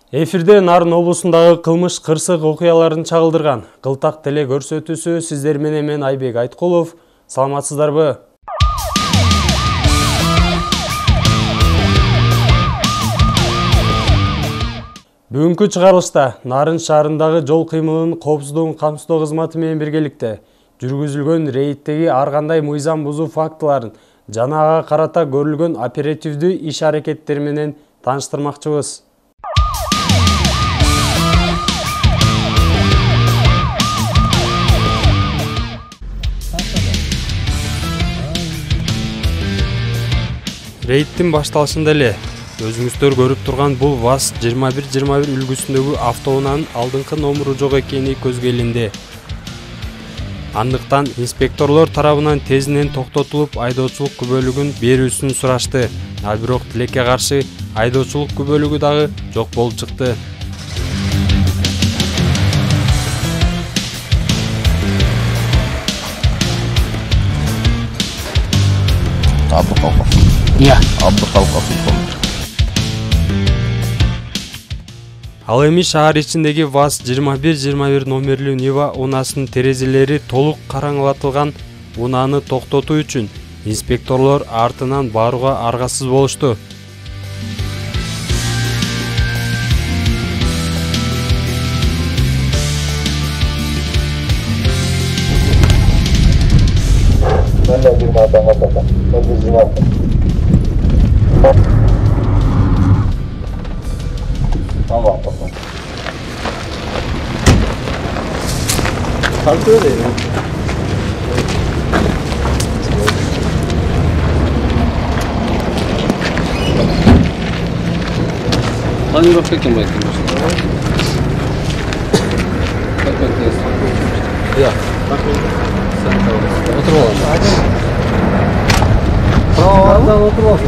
Эфирде Нарын облусундагы кылмыш кырсык окуяларын чагылдырган кылтак теле көрсөтүүсү сиздер менен мен Айбек Айткулов. Саламатсыздарбы? Бүгүнкү чыгарылышта Нарын шаарындагы жол кыймылынын коопсуздугун камсыздоо кызматы менен биргеликте жүргүзүлгөн рейдтеги ар кандай мыйзам бузуу фактыларын жана ага карата көрүлгөн оперативдүү иш-аракеттер менен тааныштырмакчыбыз. Рейдтин башталышында эле өзүңүздөр көрүп турган бул ВАЗ-2121 үлгүсүндөгү автоунаанын алдыңкы номеру жок экени көзгө илинди. Андыктан инспекторлор тарабынан тезинен токтотулуп айдоочулук күбөлүгүн берүүсүн сурашты. А бирок тилекке каршы айдоочулук күбөлүгү дагы жок болуп чыкты. Ал эми шаар ичиндеги ВАЗ-2121 номерлүү Нива унаасынын терезелери толук караңгылатылган унааны токтотуу үчүн инспекторлор артынан барууга аргасыз болушту. Hangi rafekin bakıyorsun? Ya. Sen otur oğlum. Tamam, otur oğlum.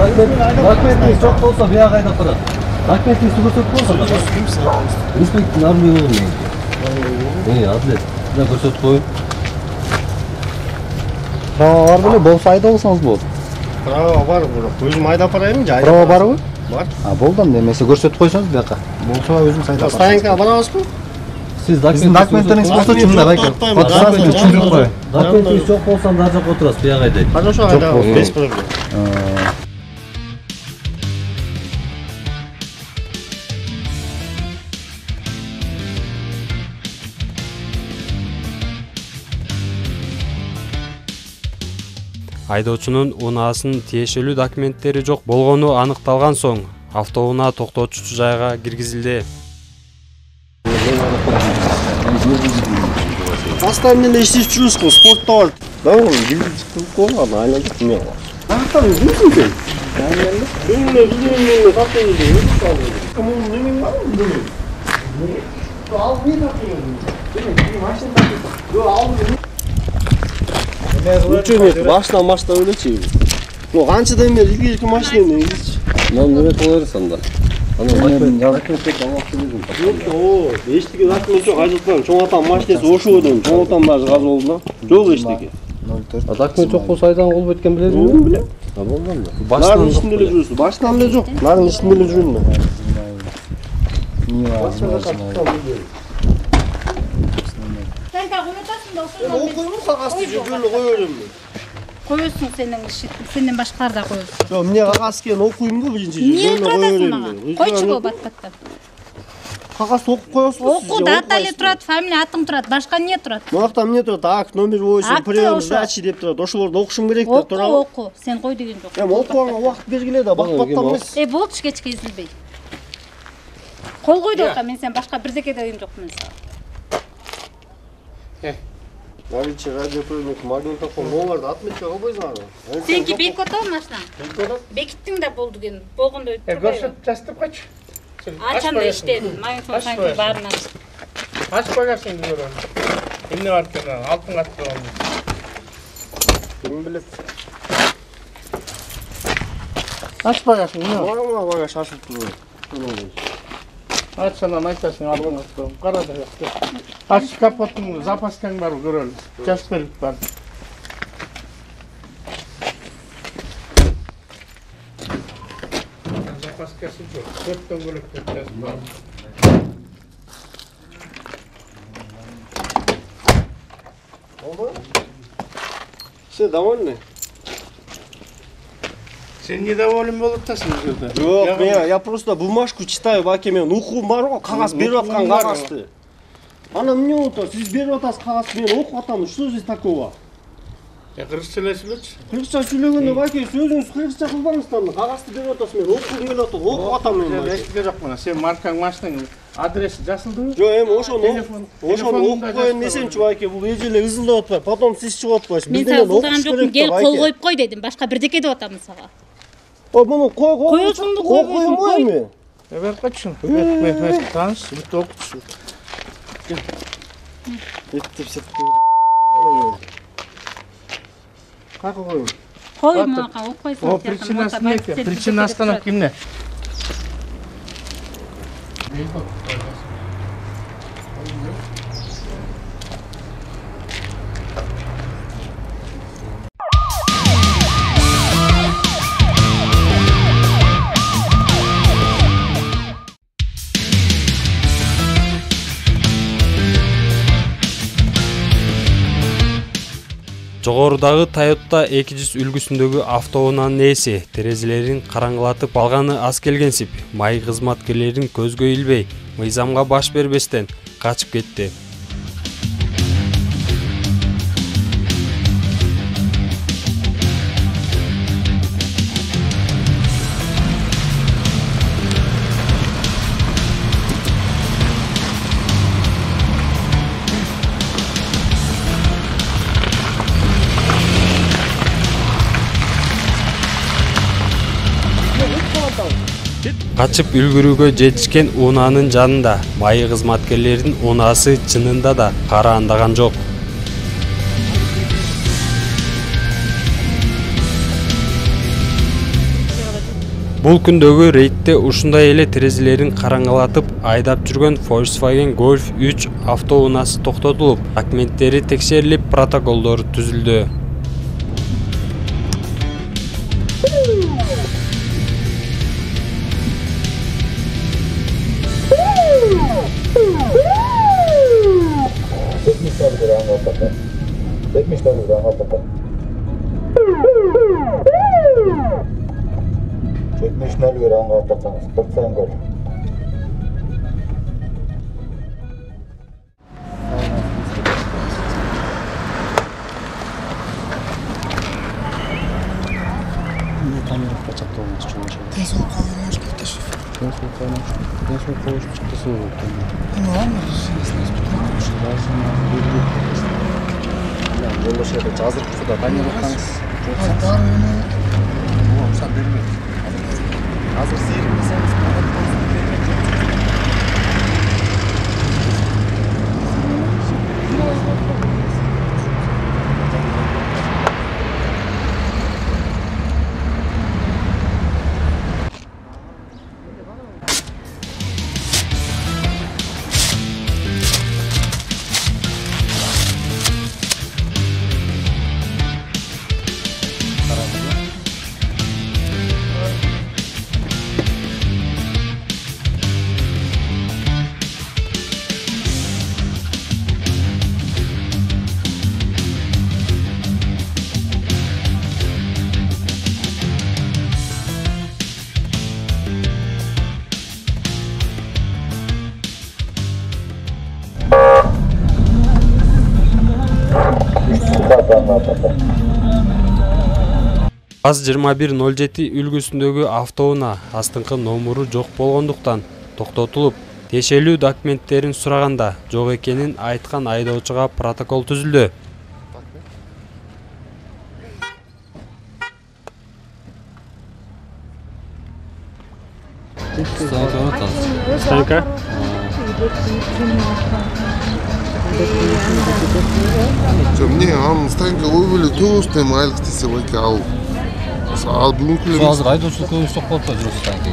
Rahmetli çok olsa bir ayda para. Rahmetli su götürüp olsa. İnspektör armıyor oğlum yani. İyi adlet. Ne götürüp koy. Prava var böyle bol sayda olsanız bol. Prava var burada. Özüm ayda parayım mı? Prava var mı? Var. Ha boldan demesi görsötüp koysanız bir dakika. Bolsa özüm sayda var. Stayenka barabız mı? Siz dokumentleriniz olsa kimde belki? Fotoğrafını çünkü koy. Rahmetli çok olsan daha çok oturasın bir ayda. Хорошо, ayda. Без проблем. Айдоочунун унаасынын тиешелүү документтери жок болгону аныкталган соң автоунаа токтотуучу жайга киргизилди. Постоянно иштеп жүрүсүң, спортто бар. Да, билдик болгон, айланып мен. Артан жүрсүң сен. Мен сатып Кому немен бар? Ал мен тапыyorum. Машина ал Ученик, машина өлечейбиз. Канчадан бери илгерки машина эмес. Lan nöbet olursan da. Ben yazık tek almak dedim. Yok, eştiki dокумент жок, айдатпан. Чоң атам машинасы ошуодон, чоң атам баары газ болду. Жок эчтеке. Документ жоқ болса айдан кол беткен билесиң Мен билем. А болман да. Башынан ичинде эле жүрөсүң. Башынан эле жок. Нарын ичинде эле жүрөм мен. Sen de koyuyorsun da oturma. Окуймун кагазды жөбөлө кое берем мен. Koyuyorsun senin işin, senin başkalar da koyuyorsun. Жок, эмне кагаз экен окуйм го биринчи Niye жөбөлө кое oturuyorsun берем bana? мен. Koy çıkıyor bat-battan. Кагаз окуп коесузбу? Oku, datalı turat, familiya atың турат, başka niye turat? Мынакта эмне турат? Акт номер 8, Акты прием, ошо. сдачи деп турат. Ошолорду окушум керек деп Oku, туурабы? oku. Sen koy деген жоқ. Эми окуганга убакыт бергиле да, бакпаттан эмес. Болду кечке изилбей. Кол койду ока, мен сен башка бирдеке деген жокмун сага. Наличие радиоприемник, магнитофон, оларды отметка кылбайсың ага. Сенки бек отабы машина? Бекиттиң да болду ген. Болгондо өтүп Көрсөтүп жазып койчу. Ачанда иштедим. Магнитофон санки баарынан. Ачып коярсың көрөм. Эмне бар экен? Алтын каттырган. Ким билет? Ачып коярсың, эмне бар? Мага шашылып турат. Ачсанан айтасың, алтын каттырган. Кара да жок. Ач капоттун запаскаң бар көрөлү. Жазып берип бар. Запаскасы жок. Төрттөн бөлөк деп жазып бар. Все довольны? Sen недоволен болып атасың бұл жерде. Жоқ, я просто бумажку читаю, баке, мен оқуым бар ғой, қағаз беріп жатқан қағазды. Ана міне отыр, сіз беріп жатасыз қағазды, мен оқып атамын, что здесь такого? Қырғыз сөйлесіп Қырғызша сөйлегенде, баке, сөзіңіз қырғызша қылбаңыздар, қағазды беріп жатасыз, мен оқуым келіп жатыр, оқып атамын мен, баке. ешкімге жоқ мына. Сен маркаң машинаң адресі жасылды ма? Жоқ, ошоны оқып қойын десемші, баке, бұл ежелі ызылдап отпай, потом сіз шығып отпайсыз. Мен саған зылдаған жоқпын, кел қол қойып қой дедім. Башқа бірдеке деп атамын саған. Бұны қой қойсын, қой мен. Ver kaçın. Ver tanış. Bir okusun. Как қойын? Қой маған оқып қойсын. O причинасы не екен? Причинасынан кімне? Жогорудагы Toyota 200 үлгүсүндөгү автоунаанын ээси терезелерин караңгылатып алганы аз келгенсип, май кызматкерлерин көзгө илбей, мыйзамга баш бербестен качып кетти. Качып үлгүрүүгө жетишкен унаанын жанында май кызматкерлеринин унаасы чынында да караандаган жок. Бул күндөгү рейдте ушундай эле терезелерин караңгылатып айдап жүргөн Volkswagen Golf 3 автоунаасы токтотулуп, документтери текшерилип, протоколдор түзүлдү. жолдошерді жазып тұрса дайын жатқаныз рұқсат бермейді. Қазір зеріктесеңіз АЗ 2107 үлгүсүндөгү автоунаа астыңкы номуру жок болгондуктан токтотулуп, тиешелүү документтерин сураганда жок экенин айткан айдоочуга протокол түзүлдү. Станка? Мне он станка вывели толстый мальчик ты собой кау. Сал бүгүнкү азыр айдоочулук көбүнчө ток болуп жүрөт станка.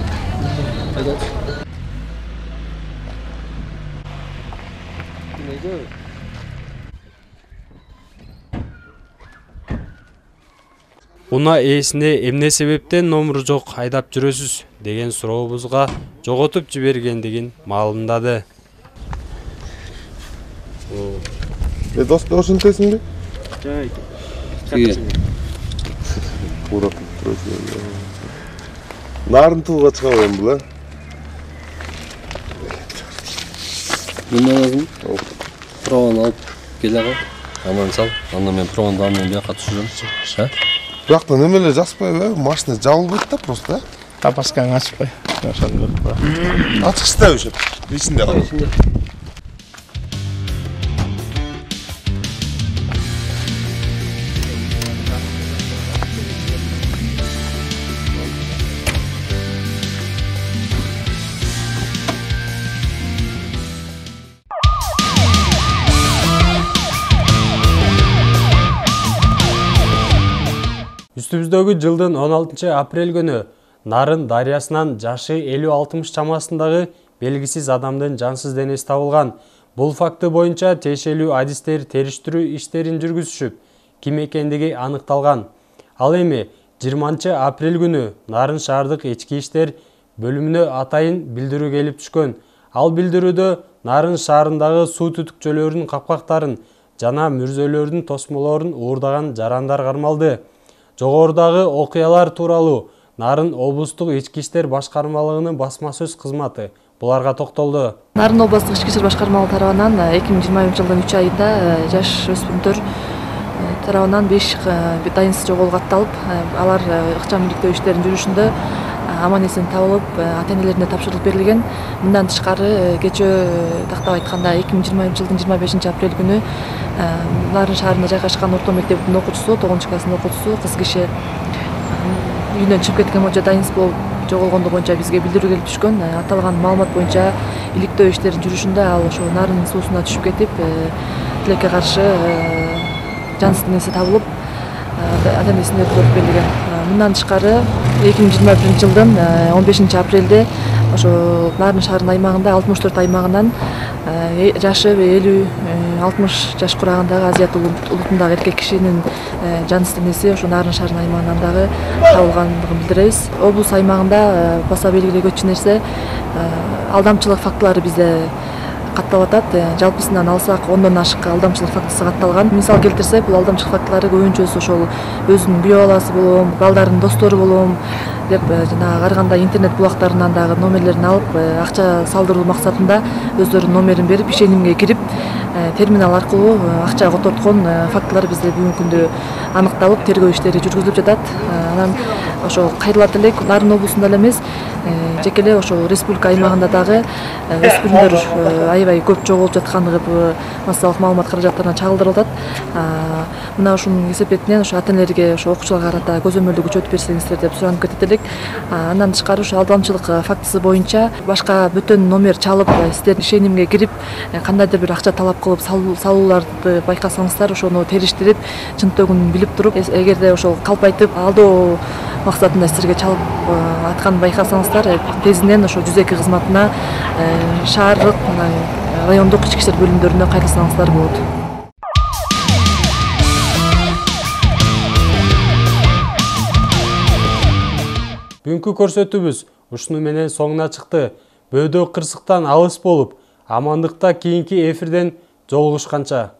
Уна ээсине эмне себептен номуру жок айдап жүрөсүз деген сурообузга жоготуп жибергендигин маалымдады. Дос ошентесиңби? Нарын тууга чыгабайм була. Мында лазым. Прованы алып келе ага. Анан сал. Андан мен прованды андан бияка түшүрөм. Ша? Бияқта немелер жаспайбы? Машина жабылбайт да просто. Запасканы ачпай. Ошону көрүп кала. Ачык истеп ошо. Ичинде кал. Үстүбүздөгү жылдын 16 апрель күнү Нарын дарыясынан жашы 50-60 чамасындагы белгисиз адамдын жансыз денеси табылган. Бул факты боюнча тиешелүү адистер териштирүү иштерин жүргүзүшүп, ким экендиги аныкталган. Ал эми 20 апрель күнү Нарын шаардык ички иштер бөлүмүнө атайын билдирүү келип түшкөн. Ал билдирүүдө Нарын шаарындагы суу түтүкчөлөрүнүн капкактарын жана мүрзөлөрдүн тосмолорун уурдаган жарандар кармалды. Жогорудагы окуялар тууралуу Нарын облустук ички иштер башкармалыгынын басма сөз кызматы буларга токтолду. Нарын областык ички иштер башкармалыгы тарабынан 2020 жылдын 3 айында жаш өспүрүмдөр тарабынан 5 дайынсыз жоголууга атталып, алар ыкчам иликтөө иштеринин жүрүшүндө аман эсен табылып, ата-энелерине тапшырылып берилген. Мындан тышкары кечээ тактап айтканда 2020 жылдын 25 апрель күнү Нарын шаарында жайгашкан орто мектебинин окуучусу, 9-класстын окуучусу кыз киши үйүнөн чыгып кеткен боюнча дайынсыз болуп жоголгондугу боюнча бизге билдирүү келип түшкөн. Аталган маалымат боюнча иликтөө иштеринин жүрүшүндө ал ошо Нарын суусуна түшүп кетип, тилекке каршы жансыз денеси табылып, ата-энесине өткөрүп берилген. Мындан тышкары 2021 жылдын 15 апрелде ошо Нарын шаарынын аймагында 64 аймагынан жашы 50-60 жаш курагындагы азиат улутундагы эркек кишинин жансыз денеси ошо Нарын шаарынын аймагынан дагы табылгандыгын билдиребиз. Облус аймагында баса белгилегечү нерсе алдамчылык фактылары бизде катталып атат. Жалпысынан алсак 10дон ашык алдамчылык фактысы катталган. Мисал келтирсек, бул алдамчылык фактылары көбүнчөсү ошол өзүнүн күйөө баласы болом, балдарынын достору болом деп жанагы ар кандай интернет булактарынан дагы номерлерин алып, акча салдыруу максатында өздөрүнүн номерин берип, ишенимге кирип, терминал аркылуу акча которткон фактылар бизде бүгүнкү күндө аныкталып, тергөө иштери жүргүзүлүп жатат. Анан ошо кайрылат элек Нарын облусунда эле эмес, жеке эле ошо республика аймагында дагы өспүрүмдөр аябай көп жоголуп жаткандыгы массалык маалымат каражаттарына чагылдырылып атат. Мына ушунун кесепетинен ошо ата-энелерге, ошо окуучуларга карата көзөмөлдү күчөтүп берсеңиздер деп суранып кетет элек. Андан тышкары ошо алдамчылык фактысы боюнча башка бөтөн номер чалып, сиздердин ишенимге кирип, кандайдыр бир акча талап кылып салууларды байкасаңыздар, ошону териштирип, чынтөгүн билип туруп, эгерде ошол калпайтып алдоо максатында силерге чалып атканын байкасаңыздар, тезинен ошо 102 кызматына, шаардык, райондук ички иштер бөлүмдөрүнө кайрылсаңыздар болот. Бүгүнкү көрсөтүүбүз ушуну менен соңуна чыкты. Бөөдө кырсыктан алыс болуп, амандыкта кийинки эфирден жолугушканча.